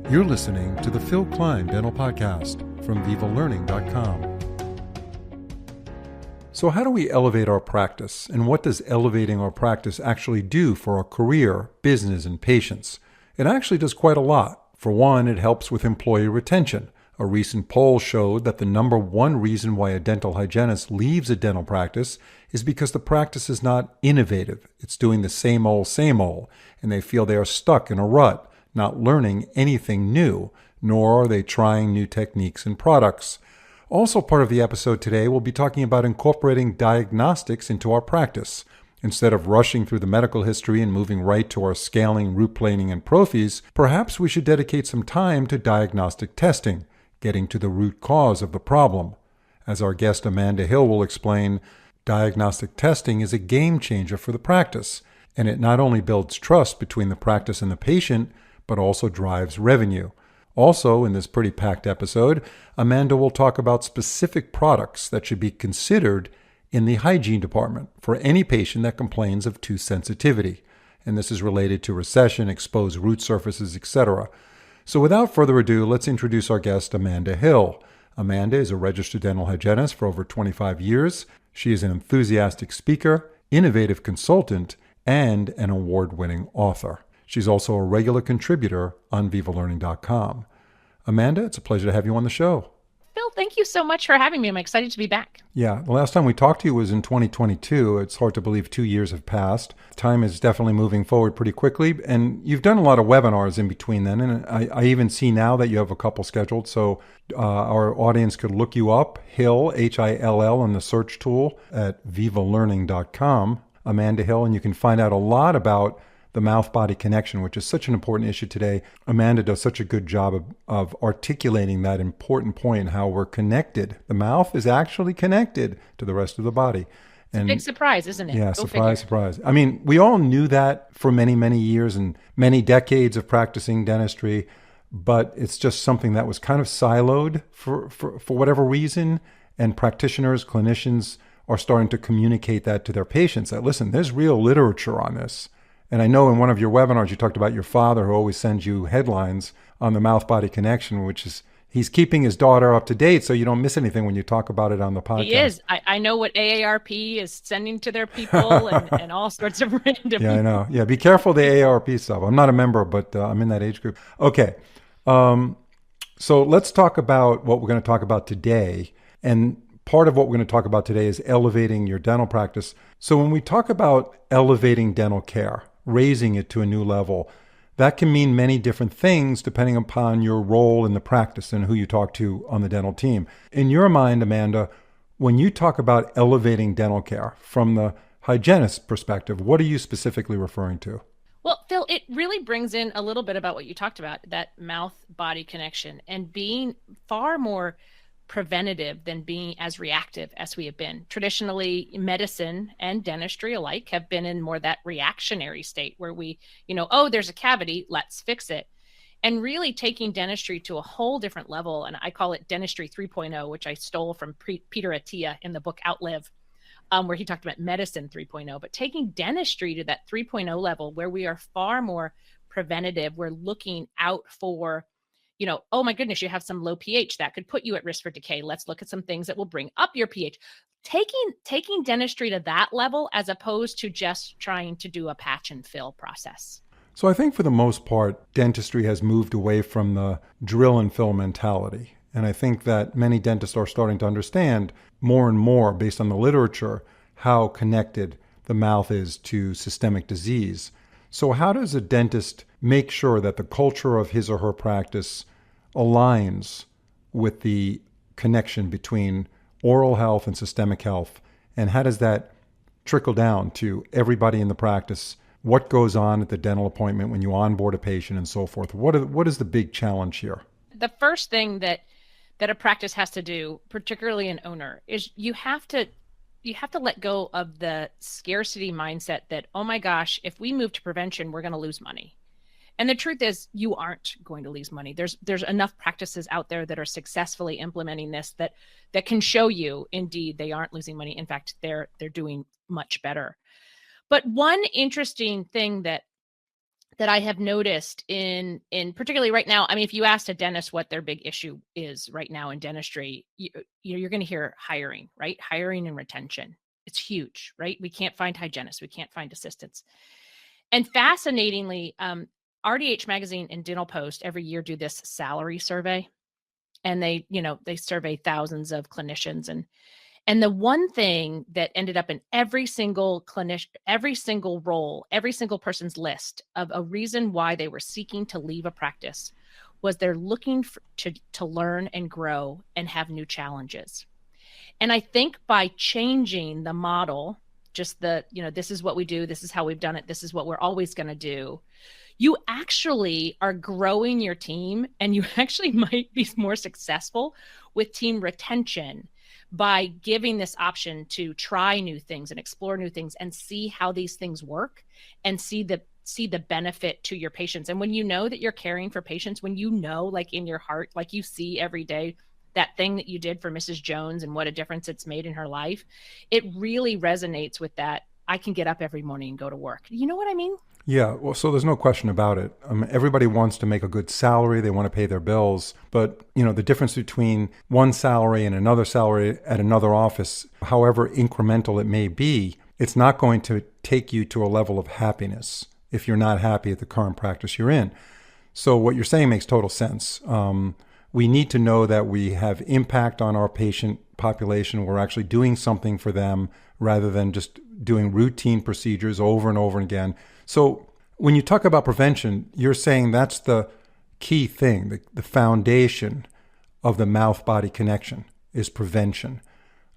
You're listening to the Phil Klein Dental Podcast from VivaLearning.com. So how do we elevate our practice, and what does elevating our practice actually do for our career, business, and patients? It actually does quite a lot. For one, it helps with employee retention. A recent poll showed that the number one reason why a dental hygienist leaves a dental practice is because the practice is not innovative. It's doing the same old, and they feel they are stuck in a rut, not learning anything new, nor are they trying new techniques and products. Also part of the episode today, we'll be talking about incorporating diagnostics into our practice. Instead of rushing through the medical history and moving right to our scaling, root planing, and prophies, perhaps we should dedicate some time to diagnostic testing, getting to the root cause of the problem. As our guest Amanda Hill will explain, diagnostic testing is a game changer for the practice, and it not only builds trust between the practice and the patient, but also drives revenue. Also, in this pretty packed episode, Amanda will talk about specific products that should be considered in the hygiene department for any patient that complains of tooth sensitivity. And this is related to recession, exposed root surfaces, etc. So without further ado, let's introduce our guest, Amanda Hill. Amanda is a registered dental hygienist for over 25 years. She is an enthusiastic speaker, innovative consultant, and an award-winning author. She's also a regular contributor on VivaLearning.com. Amanda, it's a pleasure to have you on the show. Phil, thank you so much for having me. I'm excited to be back. Yeah, the last time we talked to you was in 2022. It's hard to believe 2 years have passed. Time is definitely moving forward pretty quickly, and you've done a lot of webinars in between then, and I even see now that you have a couple scheduled, so our audience could look you up, Hill, Hill, in the search tool at VivaLearning.com, Amanda Hill, and you can find out a lot about the mouth-body connection, which is such an important issue today. Amanda does such a good job of articulating that important point, how we're connected. The mouth is actually connected to the rest of the body. It's a big surprise, isn't it? Yeah, surprise. I mean, we all knew that for many, many years and many decades of practicing dentistry, but it's just something that was kind of siloed for whatever reason, and practitioners, clinicians are starting to communicate that to their patients, that, listen, there's real literature on this. And I know in one of your webinars, you talked about your father who always sends you headlines on the mouth-body connection, which is, he's keeping his daughter up to date so you don't miss anything when you talk about it on the podcast. He is. I know what AARP is sending to their people and all sorts of random. Yeah, I know. Yeah, be careful the AARP stuff. I'm not a member, but I'm in that age group. Okay. So let's talk about what we're going to talk about today. And part of what we're going to talk about today is elevating your dental practice. So when we talk about elevating dental care, raising it to a new level, that can mean many different things depending upon your role in the practice and who you talk to on the dental team. In your mind, Amanda, when you talk about elevating dental care from the hygienist perspective, what are you specifically referring to? Well, Phil, it really brings in a little bit about what you talked about, that mouth-body connection, and being far more preventative than being as reactive as we have been. Traditionally, medicine and dentistry alike have been in more that reactionary state where we, oh, there's a cavity, let's fix it. And really taking dentistry to a whole different level. And I call it Dentistry 3.0, which I stole from Peter Attia in the book Outlive, where he talked about medicine 3.0, but taking dentistry to that 3.0 level where we are far more preventative. We're looking out for oh my goodness, you have some low pH that could put you at risk for decay. Let's look at some things that will bring up your pH. Taking dentistry to that level as opposed to just trying to do a patch and fill process. So I think for the most part, dentistry has moved away from the drill and fill mentality. And I think that many dentists are starting to understand more and more, based on the literature, how connected the mouth is to systemic disease. So how does a dentist make sure that the culture of his or her practice aligns with the connection between oral health and systemic health? And how does that trickle down to everybody in the practice? What goes on at the dental appointment when you onboard a patient and so forth? What is the big challenge here? The first thing that a practice has to do, particularly an owner, is you have to let go of the scarcity mindset that, oh my gosh, if we move to prevention, we're going to lose money. And the truth is, you aren't going to lose money. There's enough practices out there that are successfully implementing this that can show you, indeed, they aren't losing money. In fact, they're doing much better. But one interesting thing that that I have noticed in particularly right now. I mean, if you asked a dentist what their big issue is right now in dentistry, you're going to hear hiring, right? Hiring and retention. It's huge, right? We can't find hygienists, we can't find assistants. And fascinatingly, RDH Magazine and Dental Post every year do this salary survey, and they survey thousands of clinicians, and the one thing that ended up in every single clinician, every single role, every single person's list of a reason why they were seeking to leave a practice was they're looking to learn and grow and have new challenges. And I think by changing the model, just this is what we do, this is how we've done it, this is what we're always going to do, you actually are growing your team, and you actually might be more successful with team retention by giving this option to try new things and explore new things and see how these things work and see the benefit to your patients. And when you know that you're caring for patients, when you know, like in your heart, like you see every day that thing that you did for Mrs. Jones and what a difference it's made in her life, it really resonates with that. I can get up every morning and go to work. You know what I mean? Yeah, well, so there's no question about it. Everybody wants to make a good salary. They want to pay their bills. But, the difference between one salary and another salary at another office, however incremental it may be, it's not going to take you to a level of happiness if you're not happy at the current practice you're in. So what you're saying makes total sense. We need to know that we have impact on our patient population. We're actually doing something for them rather than just doing routine procedures over and over again. So when you talk about prevention, you're saying that's the key thing, the foundation of the mouth-body connection is prevention.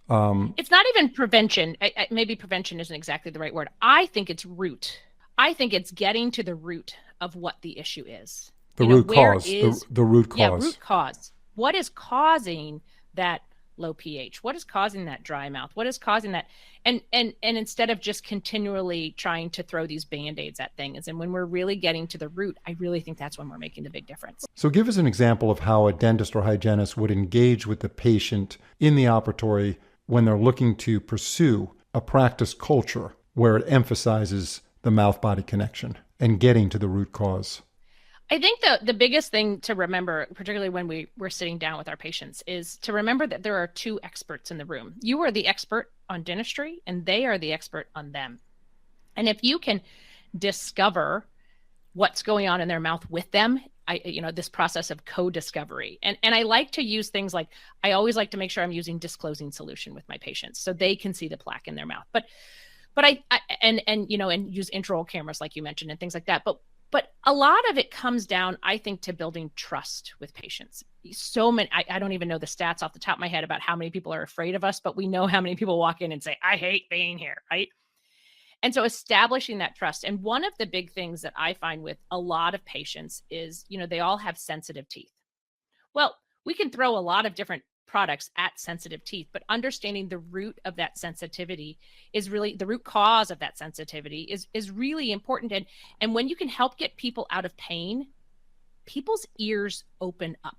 It's not even prevention. Maybe prevention isn't exactly the right word. I think it's root. I think it's getting to the root of what the issue is. The root cause. The root cause. Yeah, root cause. What is causing that low pH? What is causing that dry mouth? What is causing that? And instead of just continually trying to throw these Band-Aids at things, and when we're really getting to the root, I really think that's when we're making the big difference. So give us an example of how a dentist or hygienist would engage with the patient in the operatory when they're looking to pursue a practice culture where it emphasizes the mouth-body connection and getting to the root cause. I think the biggest thing to remember, particularly when we're sitting down with our patients, is to remember that there are two experts in the room. You are the expert on dentistry, and they are the expert on them. And if you can discover what's going on in their mouth with them, this process of co-discovery. And I like to use things like, I always like to make sure I'm using disclosing solution with my patients so they can see the plaque in their mouth. But I use intraoral cameras like you mentioned and things like that. But a lot of it comes down, I think, to building trust with patients. So many, I don't even know the stats off the top of my head about how many people are afraid of us, but we know how many people walk in and say, I hate being here, right? And so establishing that trust. And one of the big things that I find with a lot of patients is, they all have sensitive teeth. Well, we can throw a lot of different products at sensitive teeth, but understanding the root of that sensitivity is really the root cause of that sensitivity is really important. And when you can help get people out of pain, people's ears open up.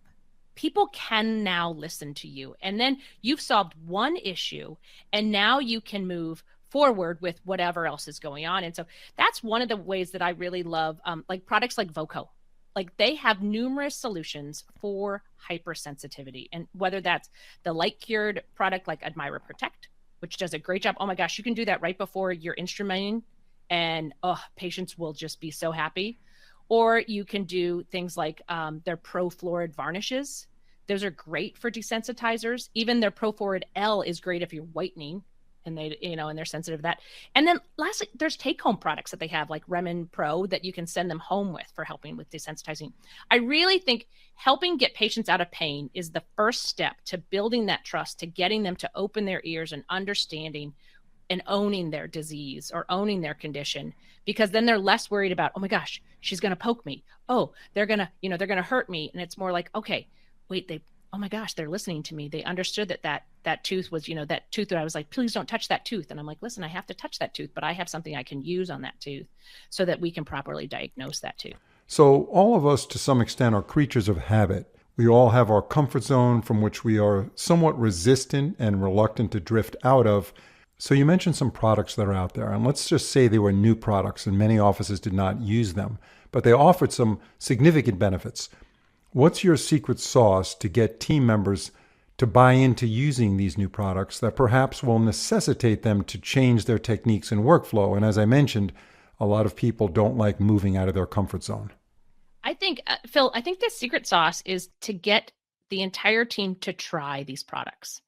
People can now listen to you. And then you've solved one issue, and now you can move forward with whatever else is going on. And so that's one of the ways that I really love, like products like Voco. Like they have numerous solutions for hypersensitivity. And whether that's the light cured product like Admira Protect, which does a great job. Oh my gosh, you can do that right before you're instrumenting, and patients will just be so happy. Or you can do things like their Pro Fluoride varnishes. Those are great for desensitizers. Even their Pro Fluoride L is great if you're whitening, and they're sensitive to that. And then lastly, there's take-home products that they have like Remin Pro that you can send them home with for helping with desensitizing. I really think helping get patients out of pain is the first step to building that trust, to getting them to open their ears and understanding and owning their disease or owning their condition, because then they're less worried about, oh my gosh, she's going to poke me. Oh, they're going to hurt me. And it's more like, okay, wait, oh my gosh, they're listening to me. They understood that tooth was, that tooth that I was like, please don't touch that tooth. And I'm like, listen, I have to touch that tooth, but I have something I can use on that tooth so that we can properly diagnose that tooth. So all of us, to some extent, are creatures of habit. We all have our comfort zone from which we are somewhat resistant and reluctant to drift out of. So you mentioned some products that are out there, and let's just say they were new products and many offices did not use them, but they offered some significant benefits. What's your secret sauce to get team members to buy into using these new products that perhaps will necessitate them to change their techniques and workflow? And as I mentioned, a lot of people don't like moving out of their comfort zone. I think, Phil, I think the secret sauce is to get the entire team to try these products.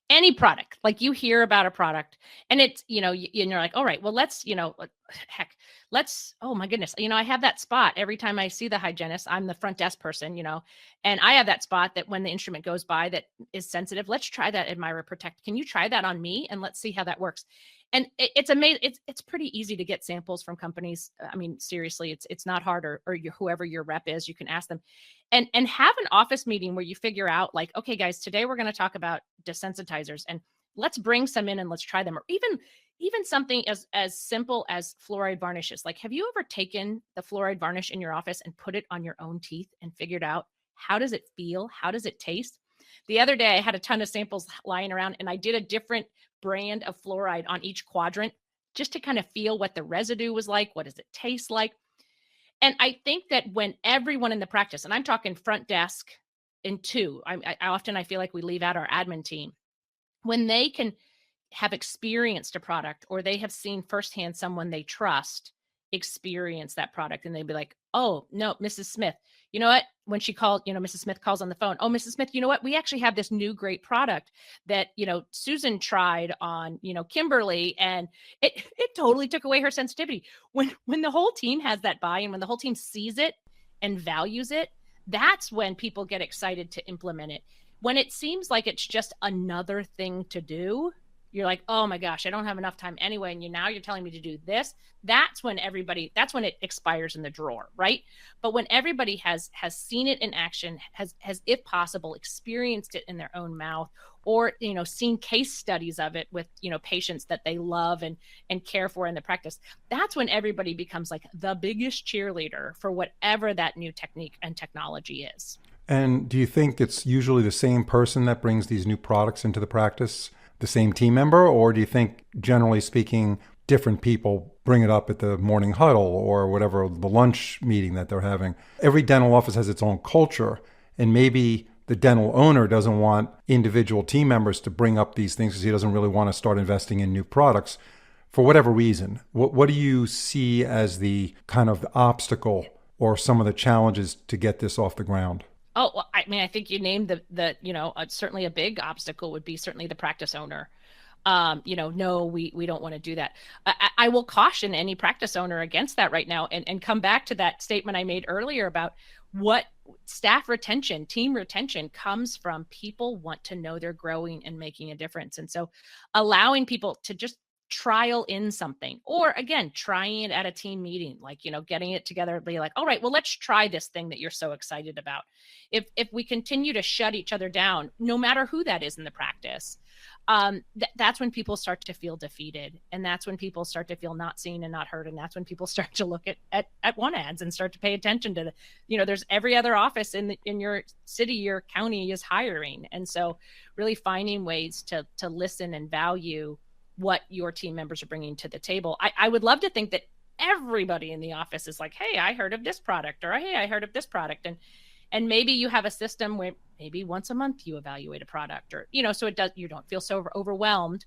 Any product, like you hear about a product and it's, and you're like, all right, well, heck, oh my goodness, I have that spot every time I see the hygienist. I'm the front desk person, and I have that spot that when the instrument goes by that is sensitive. Let's try that Admira Protect. Can you try that on me? And let's see how that works. And it's amazing. It's pretty easy to get samples from companies. I mean, seriously, it's not hard, or whoever your rep is, you can ask them, and have an office meeting where you figure out like, okay, guys, today we're going to talk about desensitizers, and let's bring some in and let's try them, or even something as simple as fluoride varnishes. Like, have you ever taken the fluoride varnish in your office and put it on your own teeth and figured out how does it feel? How does it taste? The other day I had a ton of samples lying around and I did a different brand of fluoride on each quadrant just to kind of feel what the residue was like. What does it taste like? And I think that when everyone in the practice, and I'm talking front desk and two, I feel like we leave out our admin team, when they can have experienced a product or they have seen firsthand someone they trust experience that product, and they'd be like, oh no, Mrs. Smith, you know what? When she called, Mrs. Smith calls on the phone. Oh, Mrs. Smith, you know what? We actually have this new great product that, Susan tried on, Kimberly, and it totally took away her sensitivity. When the whole team has that buy-in, when the whole team sees it and values it, that's when people get excited to implement it. When it seems like it's just another thing to do, you're like, oh my gosh, I don't have enough time anyway. And now you're telling me to do this. That's when it expires in the drawer, right? But when everybody has seen it in action, has if possible experienced it in their own mouth, or seen case studies of it with patients that they love and care for in the practice, that's when everybody becomes like the biggest cheerleader for whatever that new technique and technology is. And do you think it's usually the same person that brings these new products into the practice, the same team member, or do you think, generally speaking, different people bring it up at the morning huddle or whatever, the lunch meeting that they're having? Every dental office has its own culture, and maybe the dental owner doesn't want individual team members to bring up these things because he doesn't really want to start investing in new products for whatever reason. What do you see as the kind of obstacle or some of the challenges to get this off the ground? Oh, well, I mean, I think you named certainly a big obstacle would be certainly the practice owner. No, we don't want to do that. I will caution any practice owner against that right now, and come back to that statement I made earlier about what staff retention, team retention comes from. People want to know they're growing and making a difference. And so allowing people to just trial in something, or again, trying it at a team meeting, like, getting it together, be like, all right, well, let's try this thing that you're so excited about. If we continue to shut each other down, no matter who that is in the practice, that's when people start to feel defeated. And that's when people start to feel not seen and not heard. And that's when people start to look at one ads and start to pay attention to there's every other office in your city, your county is hiring. And so really finding ways to listen and value what your team members are bringing to the table. I would love to think that everybody in the office is like, hey, I heard of this product, or hey, I heard of this product. And maybe you have a system where maybe once a month you evaluate a product, or, so you don't feel so overwhelmed.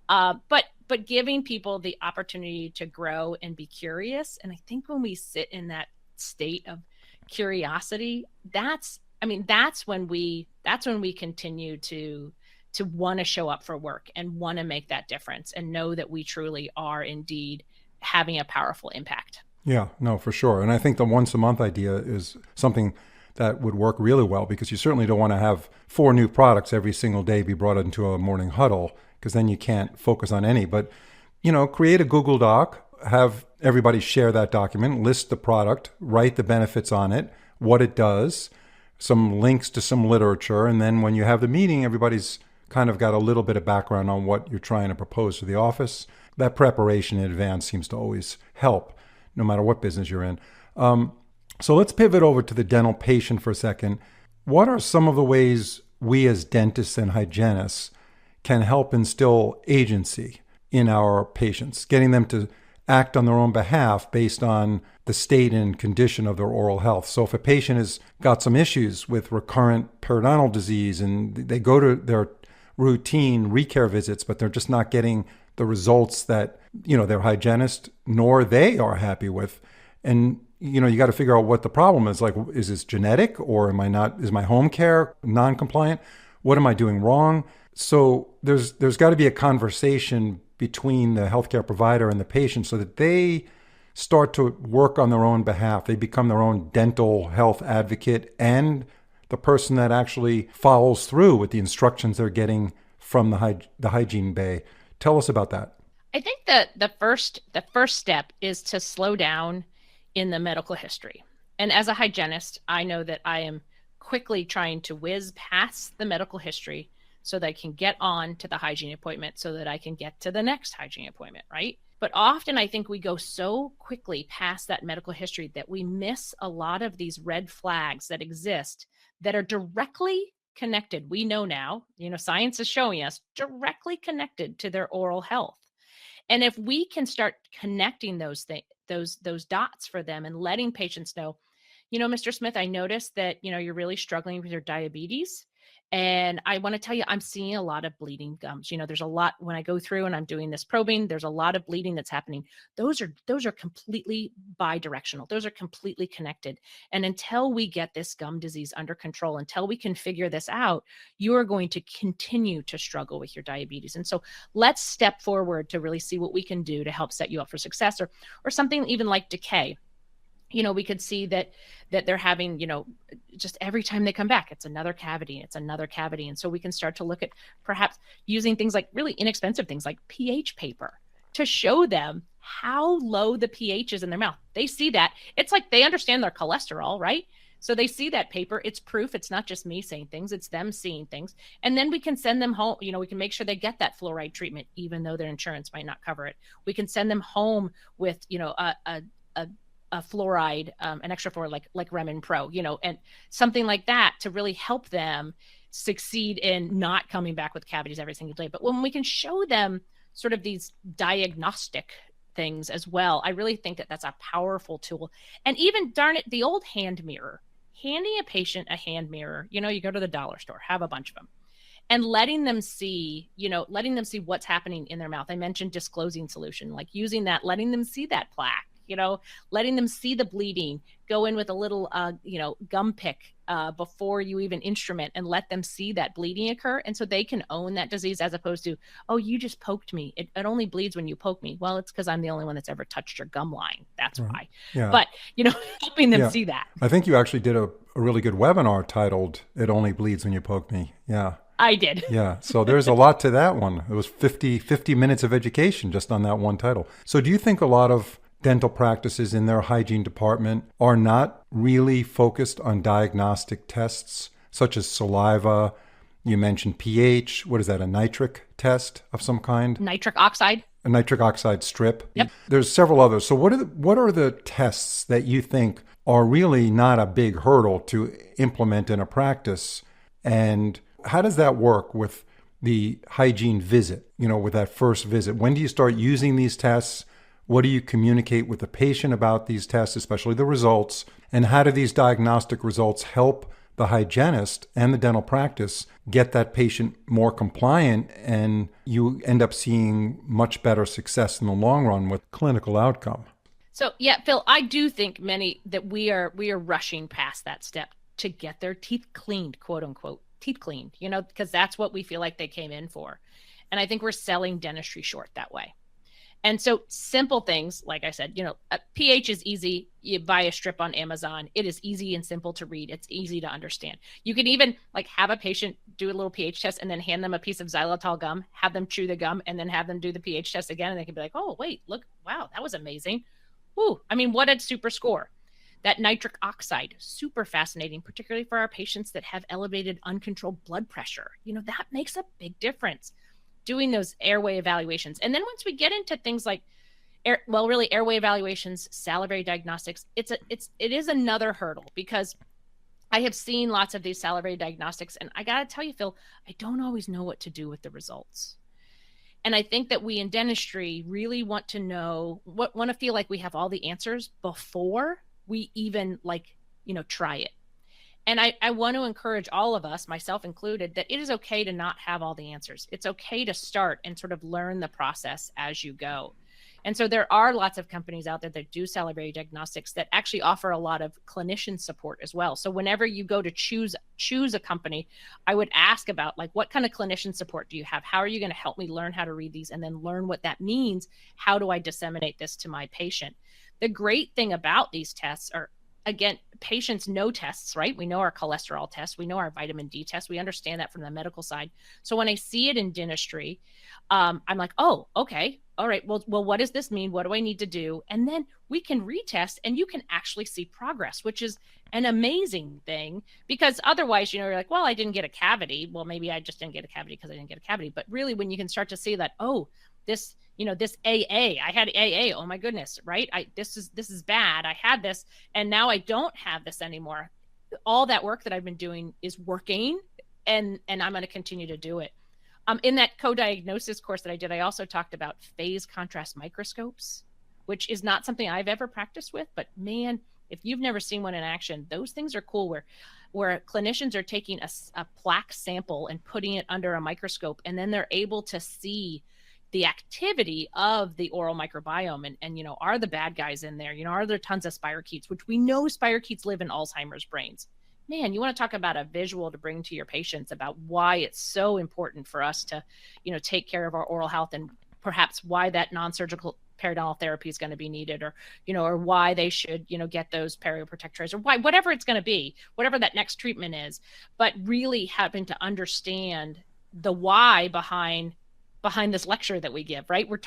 But giving people the opportunity to grow and be curious. And I think when we sit in that state of curiosity, that's when we continue to want to show up for work and want to make that difference and know that we truly are indeed having a powerful impact. Yeah, no, for sure. And I think the once a month idea is something that would work really well, because you certainly don't want to have 4 new products every single day be brought into a morning huddle, because then you can't focus on any. But, create a Google Doc, have everybody share that document, list the product, write the benefits on it, what it does, some links to some literature. And then when you have the meeting, everybody's kind of got a little bit of background on what you're trying to propose to the office. That preparation in advance seems to always help, no matter what business you're in. So let's pivot over to the dental patient for a second. What are some of the ways we as dentists and hygienists can help instill agency in our patients, getting them to act on their own behalf based on the state and condition of their oral health. So if a patient has got some issues with recurrent periodontal disease and they go to their routine recare visits, but they're just not getting the results that, their hygienist nor they are happy with. And, you got to figure out what the problem is. Like, is this genetic, or is my home care non-compliant? What am I doing wrong? So there's got to be a conversation between the healthcare provider and the patient so that they start to work on their own behalf. They become their own dental health advocate and the person that actually follows through with the instructions they're getting from the hygiene bay. Tell us about that. I think that the first step is to slow down in the medical history. And as a hygienist, I know that I am quickly trying to whiz past the medical history so that I can get on to the hygiene appointment so that I can get to the next hygiene appointment, right? But often I think we go so quickly past that medical history that we miss a lot of these red flags that exist that are directly connected. We know now, science is showing us directly connected to their oral health. And if we can start connecting those dots for them and letting patients know, Mr. Smith, I noticed that, you're really struggling with your diabetes. And I want to tell you, I'm seeing a lot of bleeding gums. There's a lot when I go through and I'm doing this probing, there's a lot of bleeding that's happening. Those are completely bidirectional. Those are completely connected. And until we get this gum disease under control, until we can figure this out, you are going to continue to struggle with your diabetes. And so let's step forward to really see what we can do to help set you up for success, or something even like decay. We could see that they're having, just every time they come back, it's another cavity. And so we can start to look at perhaps using things like really inexpensive things like pH paper to show them how low the pH is in their mouth. They see that. It's like they understand their cholesterol, right? So they see that paper. It's proof. It's not just me saying things. It's them seeing things. And then we can send them home. We can make sure they get that fluoride treatment, even though their insurance might not cover it. We can send them home with, a fluoride, an extra fluoride like Remin Pro, and something like that to really help them succeed in not coming back with cavities every single day. But when we can show them sort of these diagnostic things as well, I really think that that's a powerful tool. And even, darn it, the old hand mirror, handing a patient a hand mirror, you go to the dollar store, have a bunch of them, and letting them see what's happening in their mouth. I mentioned disclosing solution, like using that, letting them see that plaque, letting them see the bleeding, go in with a little, gum pick before you even instrument and let them see that bleeding occur. And so they can own that disease as opposed to, oh, you just poked me. It only bleeds when you poke me. Well, it's because I'm the only one that's ever touched your gum line. That's why. Yeah. But, helping them see that. I think you actually did a really good webinar titled "It Only Bleeds When You Poke Me." Yeah. I did. Yeah. So there's a lot to that one. It was 50 minutes of education just on that one title. So do you think a lot of dental practices in their hygiene department are not really focused on diagnostic tests such as saliva? You mentioned pH. What is that, a nitric test of some kind? Nitric oxide. A nitric oxide strip. Yep. There's several others. So what are the tests that you think are really not a big hurdle to implement in a practice? And how does that work with the hygiene visit, with that first visit? When do you start using these tests? What do you communicate with the patient about these tests, especially the results? And how do these diagnostic results help the hygienist and the dental practice get that patient more compliant, and you end up seeing much better success in the long run with clinical outcome? So, yeah, Phil, I do think that we are rushing past that step to get their teeth cleaned, quote unquote, teeth cleaned, because that's what we feel like they came in for. And I think we're selling dentistry short that way. And so simple things, like I said, pH is easy. You buy a strip on Amazon. It is easy and simple to read. It's easy to understand. You can even have a patient do a little pH test and then hand them a piece of xylitol gum, have them chew the gum, and then have them do the pH test again. And they can be like, oh, wait, look, wow, that was amazing. Woo. I mean, what a super score. That nitric oxide, super fascinating, particularly for our patients that have elevated uncontrolled blood pressure. That makes a big difference. Doing those airway evaluations. And then once we get into things like airway evaluations, salivary diagnostics, it is another hurdle, because I have seen lots of these salivary diagnostics, and I got to tell you, Phil, I don't always know what to do with the results. And I think that we in dentistry really want to feel like we have all the answers before we even try it. And I want to encourage all of us, myself included, that it is okay to not have all the answers. It's okay to start and sort of learn the process as you go. And so there are lots of companies out there that do celebrate diagnostics that actually offer a lot of clinician support as well. So whenever you go to choose a company, I would ask about what kind of clinician support do you have? How are you going to help me learn how to read these and then learn what that means? How do I disseminate this to my patient? The great thing about these tests are, again, patients know tests, right? We know our cholesterol test. We know our vitamin D test. We understand that from the medical side. So when I see it in dentistry, I'm like, oh, okay. All right. Well, what does this mean? What do I need to do? And then we can retest and you can actually see progress, which is an amazing thing, because otherwise, you're like, well, I didn't get a cavity. Well, maybe I just didn't get a cavity because I didn't get a cavity. But really, when you can start to see that, oh, this AA, I had AA. Oh my goodness. Right. This is bad. I had this and now I don't have this anymore. All that work that I've been doing is working, and I'm going to continue to do it. In that co-diagnosis course that I did, I also talked about phase contrast microscopes, which is not something I've ever practiced with, but man, if you've never seen one in action, those things are cool, where clinicians are taking a plaque sample and putting it under a microscope, and then they're able to see the activity of the oral microbiome and are the bad guys in there? Are there tons of spirochetes, which we know spirochetes live in Alzheimer's brains? Man, you want to talk about a visual to bring to your patients about why it's so important for us to, take care of our oral health, and perhaps why that non-surgical periodontal therapy is going to be needed, or why they should, get those perioprotectors, or whatever it's going to be, whatever that next treatment is, but really having to understand the why behind this lecture that we give, right? We're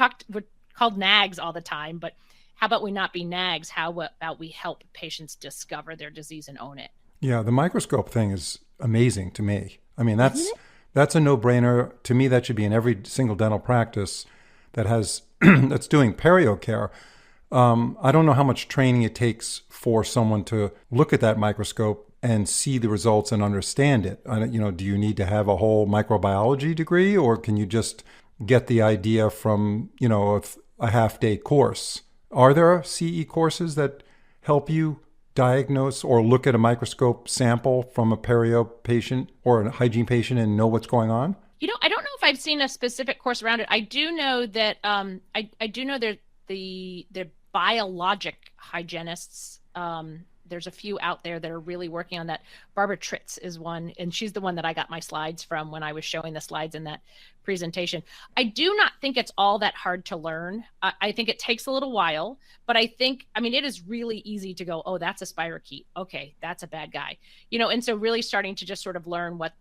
called nags all the time, but how about we not be nags? How about we help patients discover their disease and own it? Yeah, the microscope thing is amazing to me. I mean, that's a no-brainer. To me, that should be in every single dental practice that has that's doing perio care. I don't know how much training it takes for someone to look at that microscope and see the results and understand it. Do you need to have a whole microbiology degree, or can you just get the idea from, a half-day course? Are there CE courses that help you diagnose or look at a microscope sample from a perio patient or a hygiene patient and know what's going on? I don't know if I've seen a specific course around it. I do know that I do know that the biologic hygienists, there's a few out there that are really working on that. Barbara Tritz is one, and she's the one that I got my slides from when I was showing the slides in that presentation. I do not think it's all that hard to learn. I think it takes a little while, but it is really easy to go, oh, that's a spirochete. Okay, that's a bad guy. And so really starting to just sort of learn what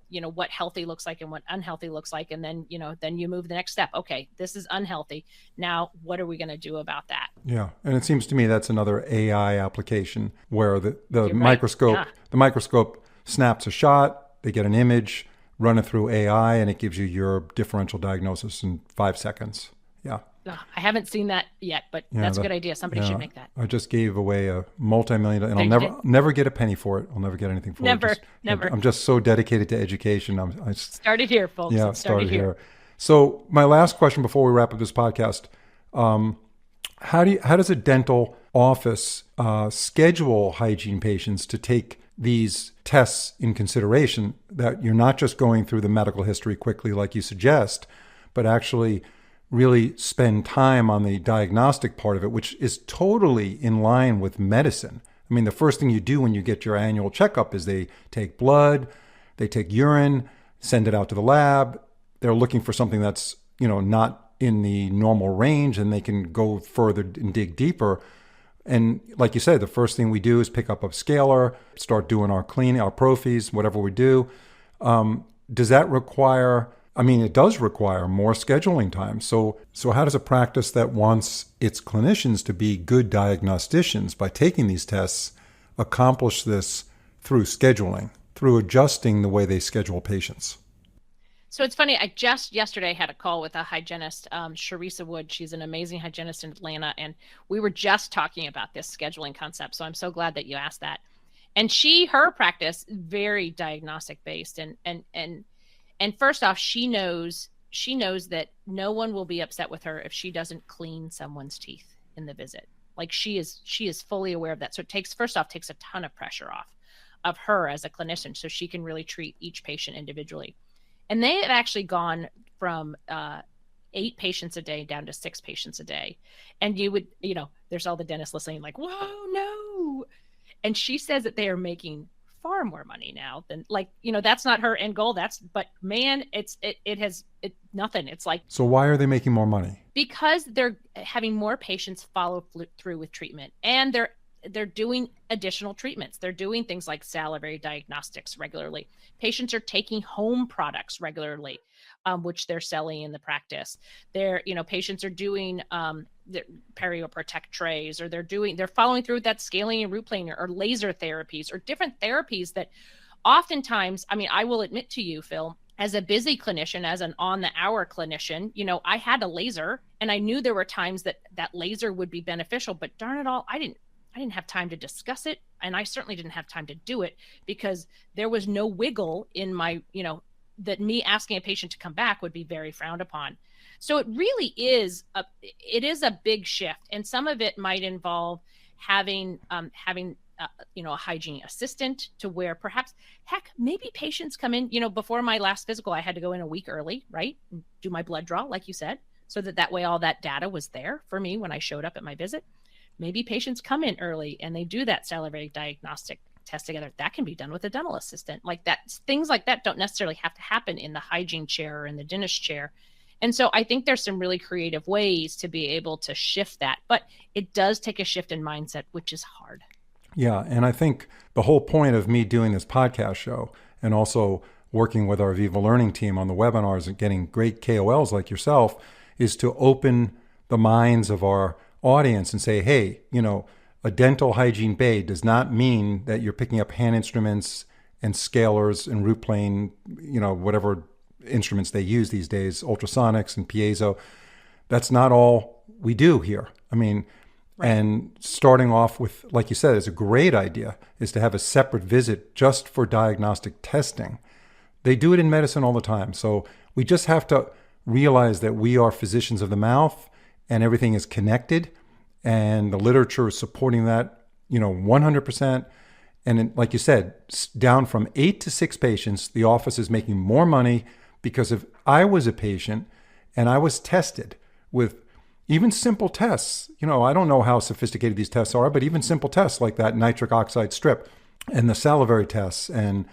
healthy looks like and what unhealthy looks like. And then, then you move the next step. Okay, this is unhealthy. Now, what are we going to do about that? Yeah. And it seems to me that's another AI application where the You're microscope, right. Yeah. the microscope snaps a shot, they get an image, run it through AI, and it gives you your differential diagnosis in 5 seconds. Yeah. I haven't seen that yet, but that's a good idea. Somebody should make that. I just gave away a multi-million, and I'll never get a penny for it. I'll never get anything for it. Never. I'm just so dedicated to education. I started here, folks. Yeah, started here. So my last question before we wrap up this podcast, how does a dental office schedule hygiene patients to take these tests in consideration, that you're not just going through the medical history quickly like you suggest, but actually really spend time on the diagnostic part of it, which is totally in line with medicine. I mean, the first thing you do when you get your annual checkup is they take blood, they take urine, send it out to the lab. They're looking for something that's, not in the normal range, and they can go further and dig deeper. And like you said, the first thing we do is pick up a scaler, start doing our cleaning, our prophies, whatever we do. Does that require, it does require more scheduling time. So how does a practice that wants its clinicians to be good diagnosticians by taking these tests accomplish this through scheduling, through adjusting the way they schedule patients? So it's funny, I just yesterday had a call with a hygienist, Sharisa Wood. She's an amazing hygienist in Atlanta, and we were just talking about this scheduling concept. So I'm so glad that you asked that. And her practice, very diagnostic based, and first off, she knows she knows that no one will be upset with her if she doesn't clean someone's teeth in the visit. Like she is fully aware of that. So it takes a ton of pressure off of her as a clinician, so she can really treat each patient individually. And they have actually gone from 8 patients a day down to 6 patients a day. And there's all the dentists listening like, whoa, no. And she says that they are making far more money now than that's not her end goal. But man, it's nothing. It's like, so why are they making more money? Because they're having more patients follow through with treatment, and they're doing additional treatments. They're doing things like salivary diagnostics regularly. Patients are taking home products regularly, which they're selling in the practice. Patients are doing the perio protect trays, or they're following through with that scaling and root planer or laser therapies or different therapies that oftentimes, I will admit to you, Phil, as a busy clinician, as an on the hour clinician, I had a laser and I knew there were times that laser would be beneficial, but darn it all, I didn't have time to discuss it. And I certainly didn't have time to do it because there was no wiggle in my, that me asking a patient to come back would be very frowned upon. So it really is a big shift. And some of it might involve having a hygiene assistant, to where perhaps, maybe patients come in, before my last physical, I had to go in a week early, right? Do my blood draw, like you said, so that way all that data was there for me when I showed up at my visit. Maybe patients come in early and they do that salivary diagnostic test together. That can be done with a dental assistant. Like that, things like that don't necessarily have to happen in the hygiene chair or in the dentist chair. And so I think there's some really creative ways to be able to shift that, but it does take a shift in mindset, which is hard. Yeah, and I think the whole point of me doing this podcast show and also working with our Viva Learning team on the webinars and getting great KOLs like yourself is to open the minds of our audience and say, hey, a dental hygiene bay does not mean that you're picking up hand instruments and scalers and root plane, whatever instruments they use these days, ultrasonics and piezo. That's not all we do here. Right. And starting off with, like you said, is a great idea, is to have a separate visit just for diagnostic testing. They do it in medicine all the time. So we just have to realize that we are physicians of the mouth and everything is connected. And the literature is supporting that, 100%. And like you said, down from 8 to 6 patients, the office is making more money, because if I was a patient and I was tested with even simple tests, I don't know how sophisticated these tests are, but even simple tests like that nitric oxide strip and the salivary tests and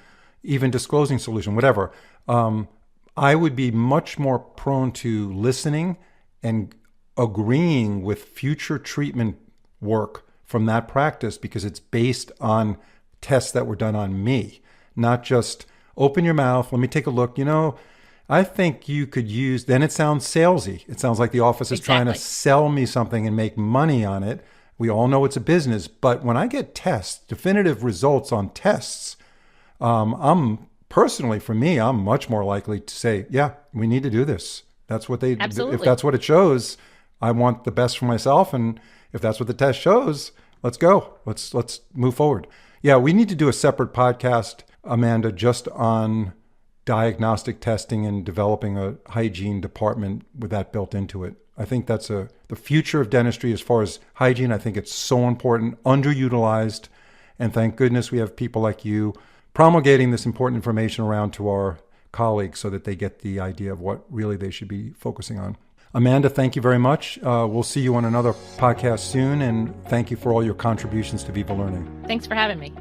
even disclosing solution, whatever, I would be much more prone to listening and agreeing with future treatment work from that practice, because it's based on tests that were done on me, not just open your mouth, let me take a look. I think you could use, then it sounds salesy. It sounds like the office is trying to sell me something and make money on it. We all know it's a business, but when I get tests, definitive results on tests, I'm much more likely to say, yeah, we need to do this. That's what if that's what it shows, I want the best for myself. And if that's what the test shows, let's go. Let's move forward. Yeah, we need to do a separate podcast, Amanda, just on diagnostic testing and developing a hygiene department with that built into it. I think that's the future of dentistry as far as hygiene. I think it's so important, underutilized, and thank goodness we have people like you promulgating this important information around to our colleagues so that they get the idea of what really they should be focusing on. Amanda, thank you very much. We'll see you on another podcast soon, and thank you for all your contributions to Viva Learning. Thanks for having me.